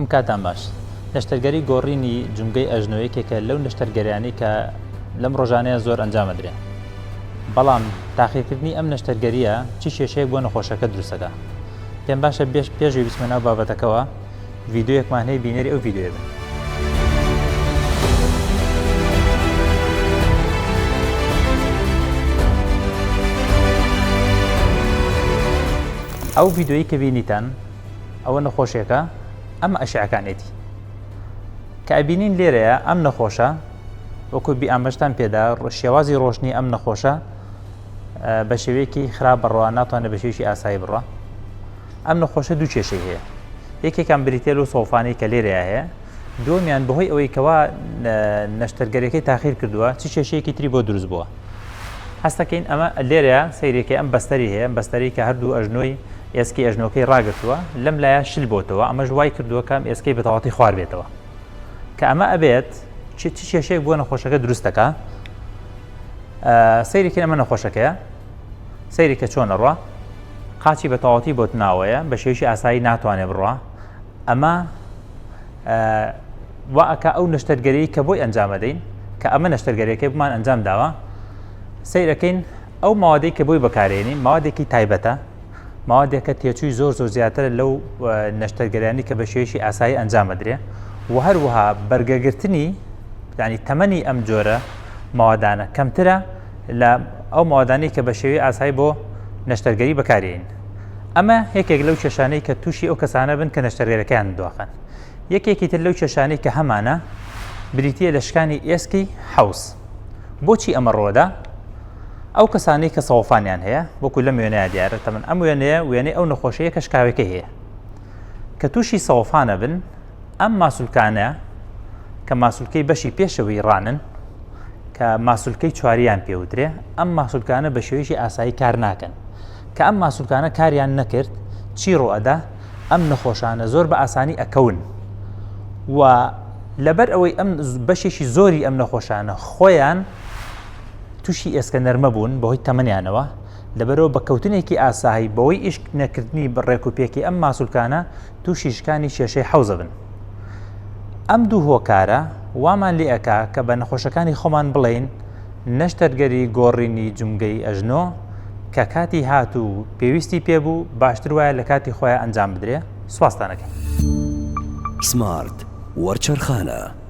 ئەم کاتان باش نەشتەرگەری گۆڕینی جونگەی ئەژنۆیەکێکە لەو نەشتەرگەریانەی کە لەم ڕۆژانەیە زۆر ئەنجامەدرێن بەڵام تاقیکردنی ئەم نەشتەرگەریە چی کێشەیەک بۆ نەخۆشەکە دروستەکە پێم باشە پێشوی بچمە ناو بابەتەکەەوە ڤیدیۆیەکمان هەیە بینێری ئەو ڤیدیۆیە بن. ئەو ڤیدیۆیی کە بینیتان ئەوە نەخۆشیەکە ئەمە ئەشعەکانێتی کە ئەبینین لێرەیە ئەم نەخۆشە وەکو ئاماژتان پێدا شێوازی ڕۆشنی ئەم نەخۆشە بە شێوەیەکی خراپ بڕوا ناتوانێت بە شێوەیەکی ئاسایی بڕوا. ئەم نەخۆشە دوو کێشەی هەیە یەکێکان بریتێل و سۆفانەی کە لێرەیە هەیە دووەمیان بەهۆی ئەوەی کەوا نەشتەرگەریەکەی تاخیر کردووە چ کێشەیەکی تری بۆ دروست بووە. هەستەکەین ئەمە لێرەیە سەیرێکی ئەم بەستەری هەیە بەستەری کە هەردوو ئەژنۆی ئێسکی ئەژنۆکەی ڕاگرتووە لەم لایە شل بۆتەوە ئەمەش وای کردووە کەم ئێسکەی بەتەواتی خوار بێتەوە کە ئەمە ئەبێت چ کێشەیەک بۆ نەخۆشەکە دروستەکە. سەیرێکی ئەمە نەخۆشەکەیە سەیرێکە چۆنە ڕوا قاچی بەتەواتی بۆت ناوەیە بە شێوەیەکی ئاسایی ناتوانێت بڕوا. ئەمە واکە ئەو نەشتەرگەریی کە بۆی ئەنجامەدەین کە ئەمە نەشتەرگەریەکەی بمان ئەنجام داوە سەیرەکەین ئەو ماوەدەی کە بۆی بەکارێنین ماوەدێکی تایبەتە ماوەدێکە تێچووی زۆر زیاتر لەو نەشتەرگەریانی کە بە شێوەیەکی ئاسایی ئەنجامەدرێ و هەروەها بەرگەگرتنی یعنی تەمەنی ئەم جۆرە ماوەدانە کەمترە لە ئەو ماوەدانەی کە بە شێوەی ئاسایی بۆ نەشتەرگەری بەکارێنین. ئەمە یەکێک لەو کێشانەی کە تووشی ئەو کەسانە بن کە نەشتەرگەریەکەیان دواخن. یەکێکی تر لەو کێشانەی کە هەمانە بریتیە لە شکانی ئێسکی حەوز. بۆچی ئەمە ڕۆدا؟ ئەو کەسانی کە سەوفانیان هەیە وەکو لەم وێنەیە دیارە تەمەن ئەم وێنەیە ئەو نەخۆشەیە کە شکاوەکە هەیە کە تووشی سەوفانە بن ئەم ماسوولکانە کە ماسوولکەی بەشی پێشەوەی ڕانن کە ماسوولکەی چواریان پێوترێ ئەم ماسوولکانە بە شێوەیەکی ئاسایی کار ناکەن کە ئەم ماسوولکانە کاریان نەکرد چی ڕۆئەدا ئەم نەخۆشانە زۆر بە ئاسانی ئەکەون و لەبەر ئەوەی ئەم بەشێکی زۆری ئەم نەخۆشانە خۆیان تووشی ئێسکە نەرمە بوون بەهۆی تەمەنیانەوە لەبەرەوە بە کەوتنێکی ئاسایی بەوەی ئیشک نەکردنی بەڕێکوپێکی ئەم ماسوولکانە تووشی شکانی کێشەی حەوزە بن. ئەم دوو هۆکارە وامان لێ ئەکا کە بە نەخۆشەکانی خۆمان بڵێن نەشتەرگەری گۆڕینی جونگەی ئەژنۆ کە کاتی هاتوو پێویستی پێبوو باشتر وایە لە کاتی خۆیان ئەنجام بدرێ. سوپاستانەکەم. سمارت وەرچەرخانە.